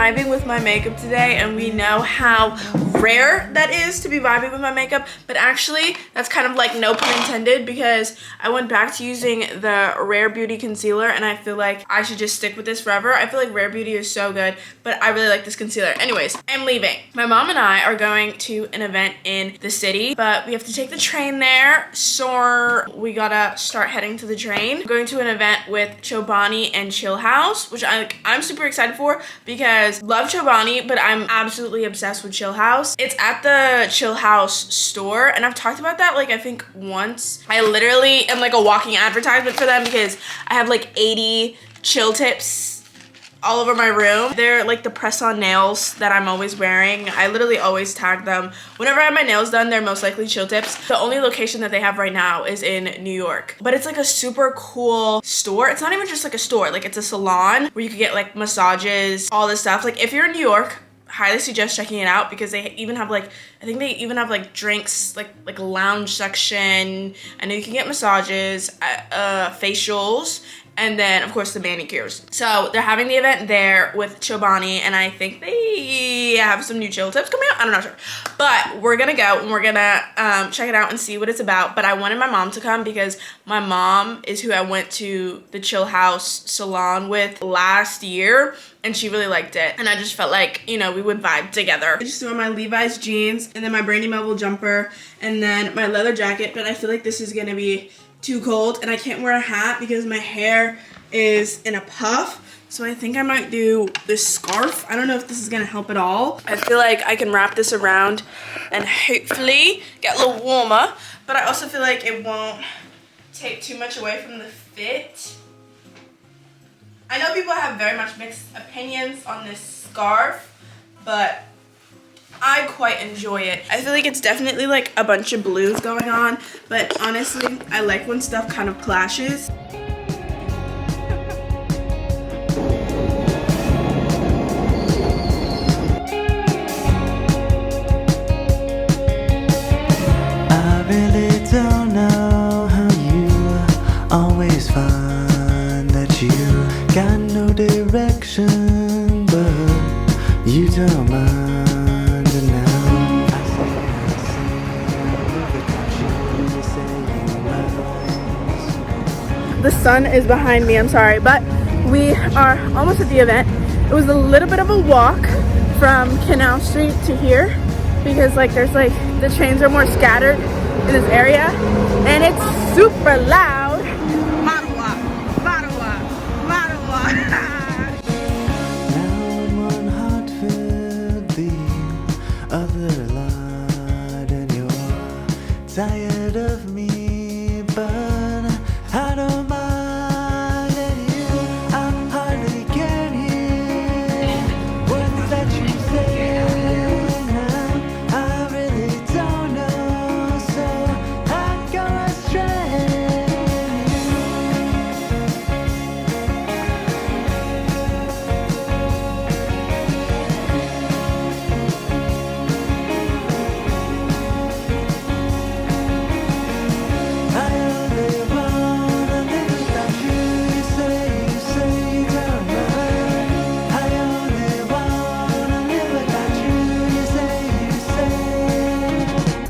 vibing with my makeup today, and we know how rare that is to be vibing with my makeup, but actually that's kind of like no pun intended, because I went back to using the Rare Beauty concealer and I feel like I should just stick with this forever. I feel like Rare Beauty is so good, but I really like this concealer. Anyways, I'm leaving. My mom and I are going to an event in the city, but we have to take the train there, so we gotta start heading to the train. I'm going to an event with Chobani and Chill House, which I'm super excited for because love Chobani, but I'm absolutely obsessed with Chill House. It's at the Chill House store, and I've talked about that like I think once. I literally am like a walking advertisement for them because I have like 80 chill tips all over my room. They're like the press-on nails that I'm always wearing. I literally always tag them. Whenever I have my nails done, they're most likely chill tips. The only location that they have right now is in New York. But it's like a super cool store. It's not even just like a store. Like it's a salon where you could get like massages, all this stuff. Like if you're in New York, highly suggest checking it out because they even have like, I think they even have like drinks, like a lounge section. I know you can get massages, facials, and then of course the manicures. So they're having the event there with Chobani, and I think they have some new chill tips coming out. I'm not sure, but we're gonna go and we're gonna check it out and see what it's about. But I wanted my mom to come because my mom is who I went to the Chill House salon with last year, and she really liked it, and I just felt like, you know, we would vibe together. I just threw on my Levi's jeans and then my Brandy Melville jumper and then my leather jacket, but I feel like this is gonna be too cold and I can't wear a hat because my hair is in a puff. So I think I might do this scarf. I don't know if this is gonna help at all. I feel like I can wrap this around and hopefully get a little warmer, but I also feel like it won't take too much away from the fit. I know people have very much mixed opinions on this scarf, but I quite enjoy it. I feel like it's definitely like a bunch of blues going on, but honestly, I like when stuff kind of clashes. I really don't know how you always find that you got no direction, but you don't mind. The sun is behind me, I'm sorry, but we are almost at the event. It was a little bit of a walk from Canal Street to here because like there's like the trains are more scattered in this area and it's super loud. Marawa, Marawa, Marawa. Now in one heart filled, the other lied, and you're tired of me, but I don't mind, and you, I hardly can hear words that you say now. I really don't know, so I go astray.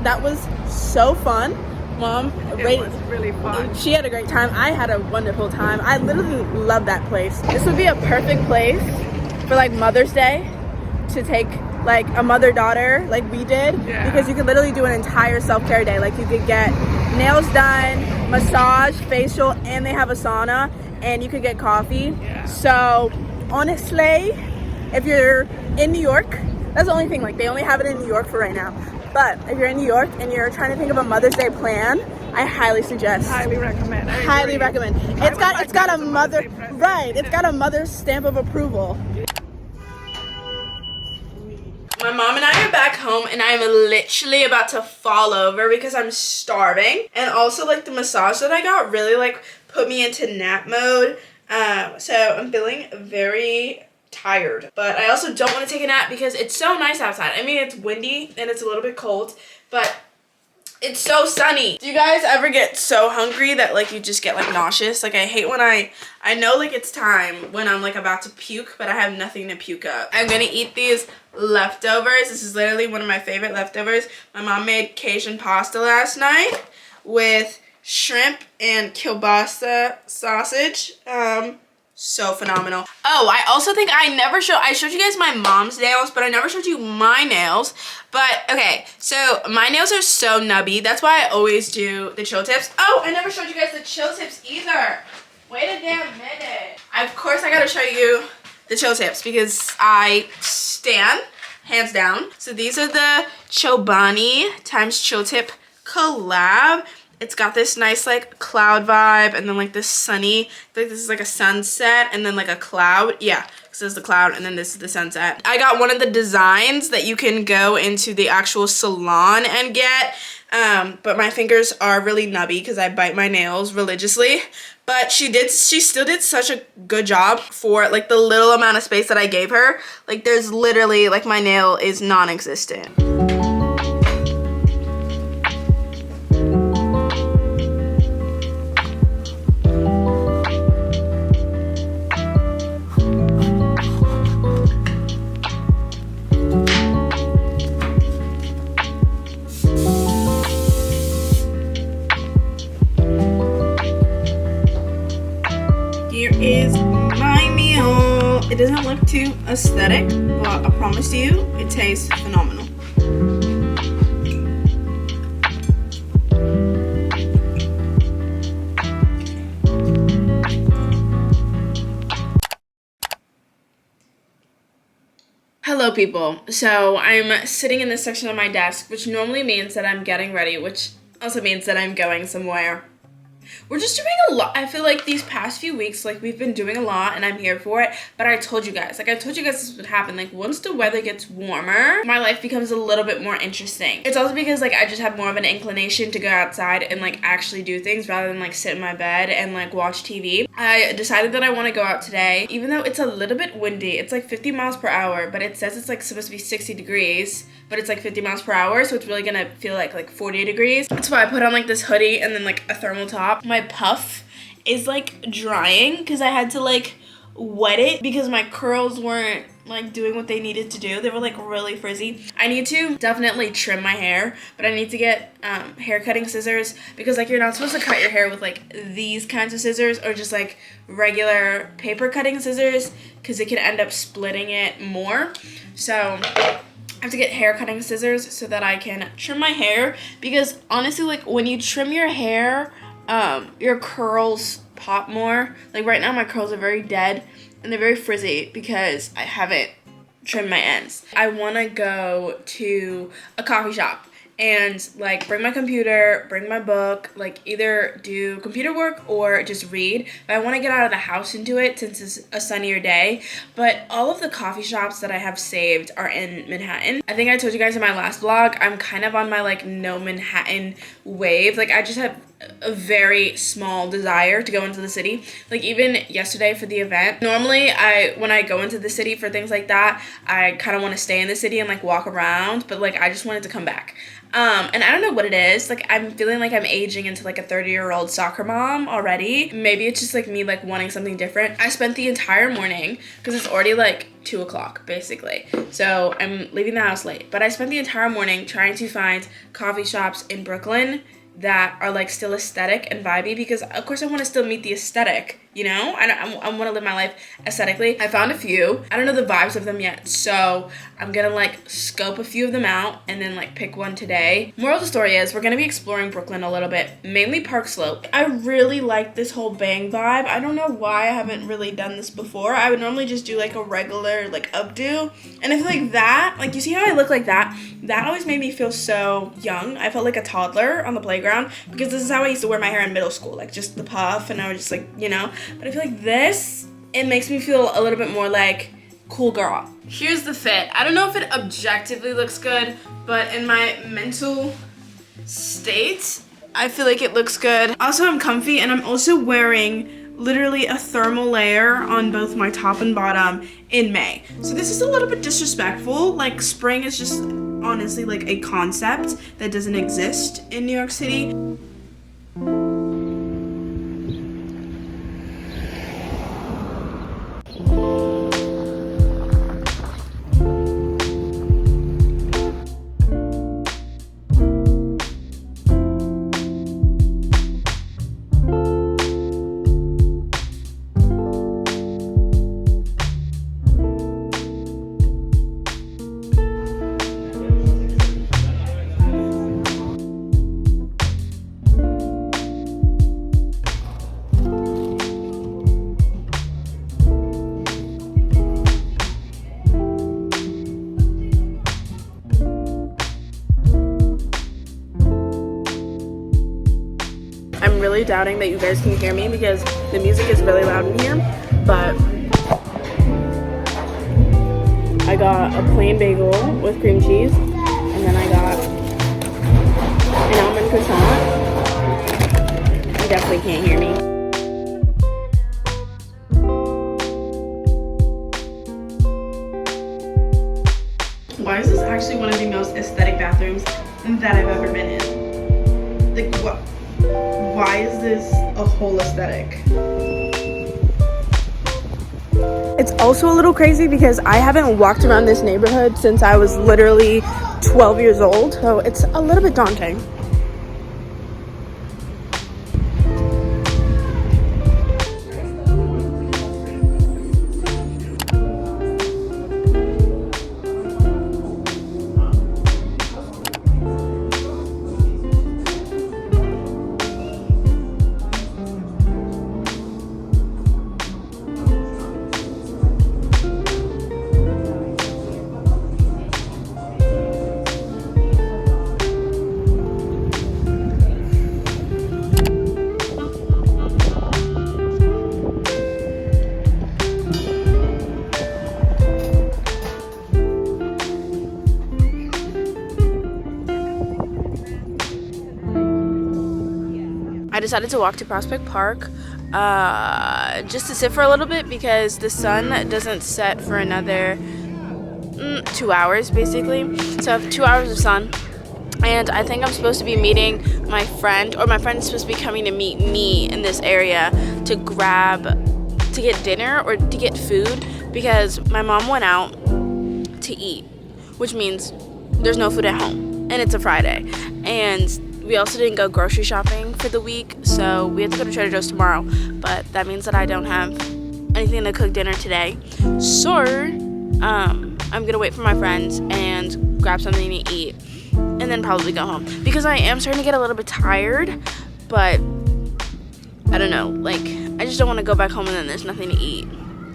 That was so fun. Mom, It was really fun. she had a great time. I had a wonderful time. I literally love that place. This would be a perfect place for like Mother's Day to take like a mother-daughter like we did, Yeah. because you could literally do an entire self-care day. Like you could get nails done, massage, facial, and they have a sauna, and you could get coffee. Yeah. So honestly, if you're in New York, that's the only thing, like they only have it in New York for right now. But if you're in New York and you're trying to think of a Mother's Day plan, I highly suggest. Highly recommend. I Highly agree. recommend. I It's would got like it's got that a as mother, Mother's Day present. right? It's got a mother's stamp of approval. My mom and I are back home and I'm literally about to fall over because I'm starving. And also like the massage that I got really like put me into nap mode. So I'm feeling very tired, but I also don't want to take a nap because it's so nice outside. I mean, it's windy and it's a little bit cold, but It's so sunny. Do you guys ever get so hungry that like you just get like nauseous? Like I hate when I know like it's time when I'm like about to puke, but I have nothing to puke up. I'm gonna eat these leftovers. This is literally one of my favorite leftovers. My mom made Cajun pasta last night with shrimp and kielbasa sausage. So phenomenal. Oh, I also think I showed you guys my mom's nails, but I never showed you my nails. But okay, so my nails are so nubby. That's why I always do the chill tips. Oh, I never showed you guys the chill tips either. Wait a damn minute. Of course I gotta show you the chill tips because I stand hands down. So these are the Chobani x Chill Tip collab. It's got this nice like cloud vibe and then like this sunny, I think this is like a sunset and then like a cloud. Yeah, this is the cloud and then this is the sunset. I got one of the designs that you can go into the actual salon and get. But my fingers are really nubby because I bite my nails religiously. But she still did such a good job for like the little amount of space that I gave her. Like there's literally like my nail is non-existent. Here is my meal. It doesn't look too aesthetic, but I promise you, it tastes phenomenal. Hello people. So I'm sitting in this section of my desk, which normally means that I'm getting ready, which also means that I'm going somewhere. We're just doing a lot. I feel like these past few weeks, like we've been doing a lot and I'm here for it. But I told you guys this would happen. Like once the weather gets warmer, my life becomes a little bit more interesting. It's also because like I just have more of an inclination to go outside and like actually do things rather than like sit in my bed and like watch TV. I decided that I want to go out today, even though it's a little bit windy. It's like 50 miles per hour, but it says it's like supposed to be 60 degrees, but it's like 50 miles per hour. So it's really gonna feel like 40 degrees. That's why I put on like this hoodie and then like a thermal top. My puff is like drying because I had to like wet it because my curls weren't like doing what they needed to do. They were like really frizzy. I need to definitely trim my hair, but I need to get hair cutting scissors because like you're not supposed to cut your hair with like these kinds of scissors or just like regular paper cutting scissors because it can end up splitting it more. So I have to get hair cutting scissors so that I can trim my hair because honestly like when you trim your hair, your curls pop more. Like right now my curls are very dead and they're very frizzy because I haven't trimmed my ends. I want to go to a coffee shop and like bring my computer, bring my book, like either do computer work or just read. But I want to get out of the house and do it since it's a sunnier day. But all of the coffee shops that I have saved are in Manhattan. I think I told you guys in my last vlog, I'm kind of on my like no Manhattan wave. Like I just have a very small desire to go into the city. Like even yesterday for the event, normally when I go into the city for things like that, I kind of want to stay in the city and like walk around, but like I just wanted to come back. And I don't know what it is. Like I'm feeling like I'm aging into like a 30-year-old soccer mom already. Maybe it's just like me like wanting something different. I spent the entire morning because it's already like 2 o'clock basically. So I'm leaving the house late, but I spent the entire morning trying to find coffee shops in Brooklyn that are like still aesthetic and vibey because of course I want to still meet the aesthetic, you know? I want to live my life aesthetically. I found a few. I don't know the vibes of them yet, so I'm gonna like scope a few of them out and then like pick one today. Moral of the story is we're gonna be exploring Brooklyn a little bit, mainly Park Slope. I really like this whole bang vibe. I don't know why I haven't really done this before. I would normally just do like a regular like updo, and I feel like that, like you see how I look like that always made me feel so young. I felt like a toddler on the playground because this is how I used to wear my hair in middle school, like just the puff, and I was just like, you know. But I feel like this, it makes me feel a little bit more like cool girl. Here's the fit. I don't know if it objectively looks good, but in my mental state, I feel like it looks good. Also, I'm comfy and I'm also wearing literally a thermal layer on both my top and bottom in May. So this is a little bit disrespectful. Like spring is just honestly like a concept that doesn't exist in New York City. I'm really doubting that you guys can hear me because the music is really loud in here, but I got a plain bagel with cream cheese, and then I got an almond croissant. You definitely can't hear me. Why is this actually one of the most aesthetic bathrooms that I've ever been in? Like, what? Why is this a whole aesthetic? It's also a little crazy because I haven't walked around this neighborhood since I was literally 12 years old, so it's a little bit daunting. I decided to walk to Prospect Park just to sit for a little bit because the sun doesn't set for another 2 hours basically. So I have 2 hours of sun, and I think I'm supposed to be meeting my friend, or my friend is supposed to be coming to meet me in this area to get dinner or to get food because my mom went out to eat, which means there's no food at home and it's a Friday. And we also didn't go grocery shopping for the week, so we have to go to Trader Joe's tomorrow, but that means that I don't have anything to cook dinner today. So I'm gonna wait for my friends and grab something to eat and then probably go home because I am starting to get a little bit tired, but I don't know, like I just don't want to go back home and then there's nothing to eat.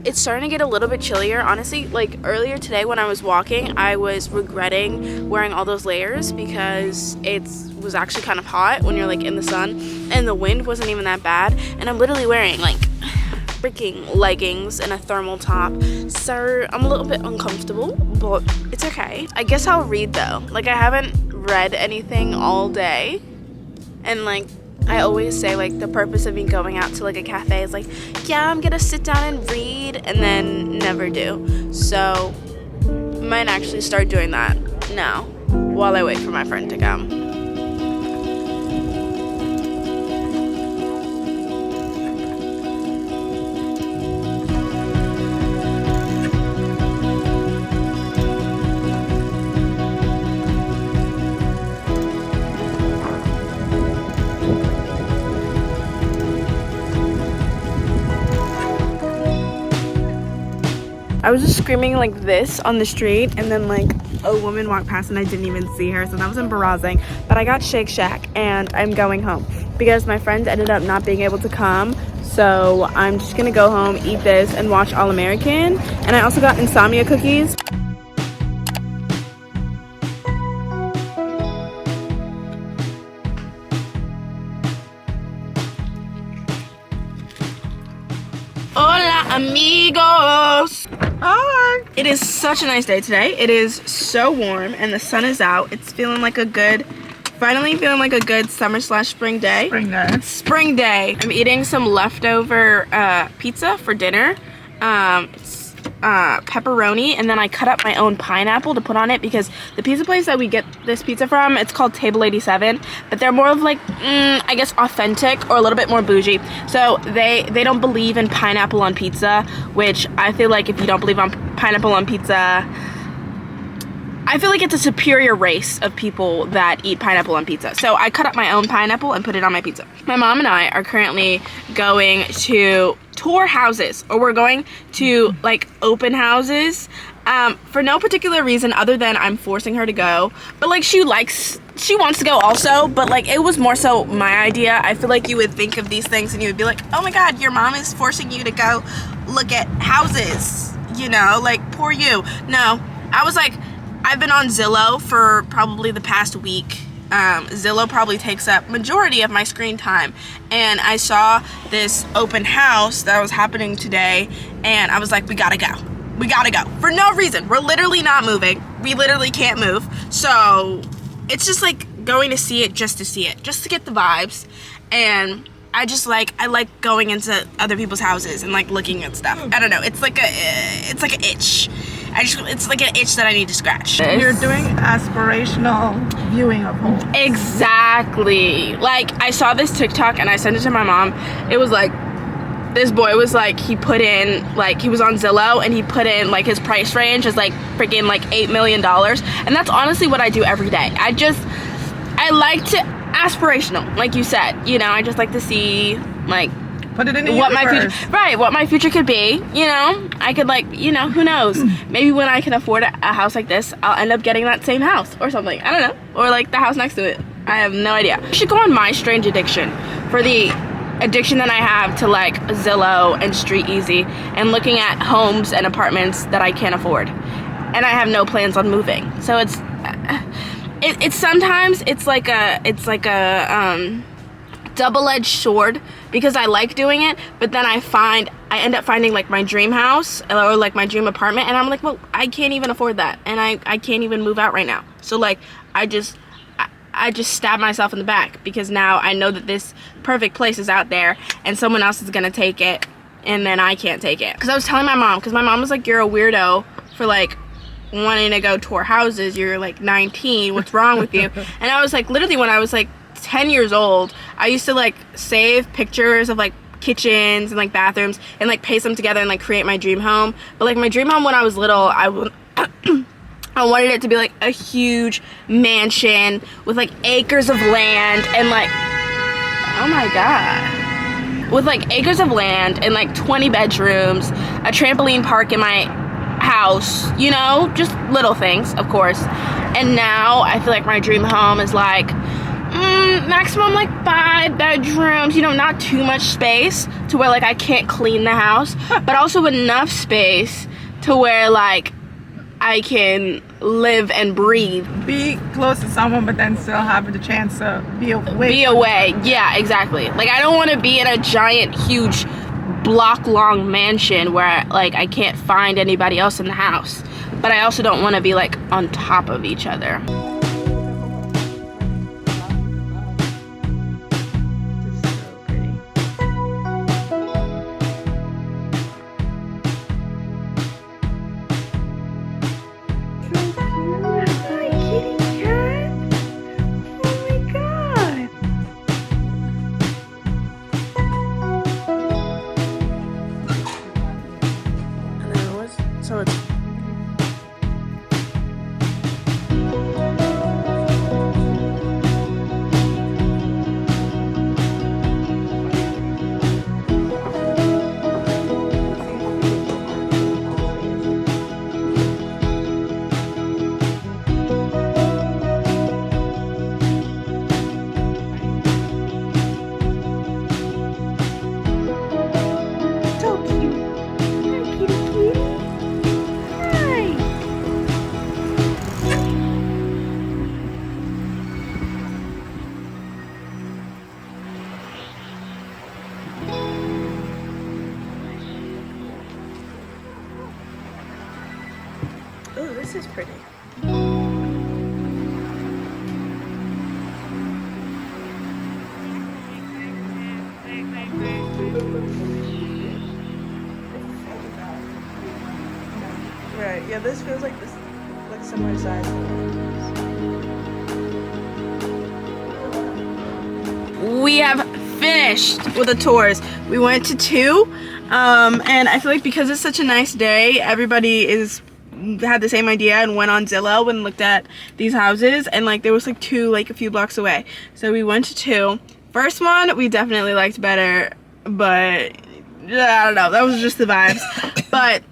It's starting to get a little bit chillier, honestly. Like earlier today when I was walking, I was regretting wearing all those layers because it was actually kind of hot when you're like in the sun, and the wind wasn't even that bad, and I'm literally wearing like freaking leggings and a thermal top, so I'm a little bit uncomfortable, but it's okay. I guess I'll read though. Like I haven't read anything all day, and like I always say, like, the purpose of me going out to, like, a cafe is, like, yeah, I'm gonna sit down and read, and then never do. So, I might actually start doing that now while I wait for my friend to come. I was just screaming like this on the street, and then like a woman walked past and I didn't even see her, so that was embarrassing. But I got Shake Shack and I'm going home because my friends ended up not being able to come, so I'm just gonna go home, eat this, and watch All American. And I also got insomnia cookies. Hola amigos! Hi! It is such a nice day today. It is so warm and the sun is out. It's feeling like a good, finally feeling like a good summer/spring day. Spring day. Spring day. I'm eating some leftover pizza for dinner. It's pepperoni, and then I cut up my own pineapple to put on it, because the pizza place that we get this pizza from, it's called Table 87, but they're more of like, I guess authentic or a little bit more bougie. So they don't believe in pineapple on pizza, which I feel like if you don't believe on pineapple on pizza, I feel like it's a superior race of people that eat pineapple on pizza. So I cut up my own pineapple and put it on my pizza. My mom and I are currently going to tour houses, or we're going to like open houses for no particular reason other than I'm forcing her to go. But like she wants to go also, but like it was more so my idea. I feel like you would think of these things and you would be like, oh my god, your mom is forcing you to go look at houses, you know, like poor you. No, I was like, I've been on Zillow for probably the past week. Zillow probably takes up majority of my screen time, and I saw this open house that was happening today, and I was like, we gotta go for no reason. We're literally not moving. We literally can't move, so it's just like going to see it just to see it, just to get the vibes. And I like going into other people's houses and like looking at stuff. I don't know, it's like an itch. It's like an itch that I need to scratch. You're doing aspirational viewing of homes. Exactly. Like, I saw this TikTok and I sent it to my mom. It was like, this boy was like, he put in, like, he was on Zillow and he put in like his price range is like freaking like $8 million. And that's honestly what I do every day. I like to, aspirational, like you said, you know, I just like to see like, put it in the what universe. what my future could be, you know. I could like, you know, who knows, maybe when I can afford a house like this, I'll end up getting that same house or something, I don't know, or like the house next to it. I have no idea. You should go on My Strange Addiction for the addiction that I have to like Zillow and Street Easy and looking at homes and apartments that I can't afford, and I have no plans on moving. So it's sometimes it's like a double-edged sword, because I like doing it, but then I end up finding like my dream house or like my dream apartment, and I'm like, well, I can't even afford that, and I can't even move out right now. So like I just stab myself in the back, because now I know that this perfect place is out there and someone else is gonna take it, and then I can't take it. Because I was telling my mom, because my mom was like, you're a weirdo for like wanting to go tour houses, you're like 19, what's wrong with you? And I was like, literally when I was like 10 years old, I used to like save pictures of like kitchens and like bathrooms and like paste them together and like create my dream home. But like my dream home when I was little, I wanted it to be like a huge mansion with like acres of land and like, oh my god, with like acres of land and like 20 bedrooms, a trampoline park in my house, you know, just little things, of course. And now I feel like my dream home is like maximum like 5 bedrooms, you know, not too much space to where like I can't clean the house, but also enough space to where like I can live and breathe. Be close to someone, but then still have the chance to be away. Yeah, exactly. Like I don't want to be in a giant, huge, block-long mansion where like I can't find anybody else in the house, but I also don't want to be like on top of each other. So it's ooh, this is pretty. Okay, yeah, this feels like this, like similar size. We have finished with the tours. We went to 2, and I feel like because it's such a nice day, everybody had the same idea and went on Zillow and looked at these houses, and like there was like 2 like a few blocks away. So we went to 2. First one we definitely liked better, but I don't know, that was just the vibes. But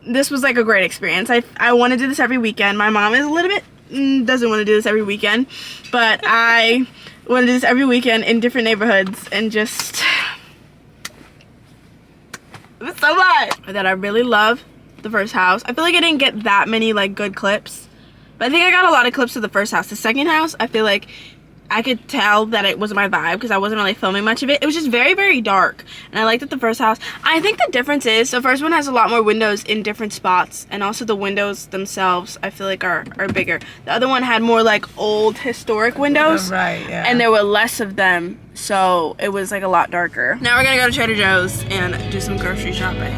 this was like a great experience. I want to do this every weekend. My mom is a little bit doesn't want to do this every weekend, but I want to do this every weekend in different neighborhoods and just it's so much that I really love the first house. I feel like I didn't get that many like good clips, but I think I got a lot of clips of the first house. The second house, I feel like I could tell that it wasn't my vibe because I wasn't really filming much of it. It was just very, very dark, and I liked it the first house. I think the difference is the first one has a lot more windows in different spots, and also the windows themselves I feel like are bigger. The other one had more like old historic windows, Right, yeah. and there were less of them, so it was like a lot darker. Now we're gonna go to Trader Joe's and do some grocery shopping.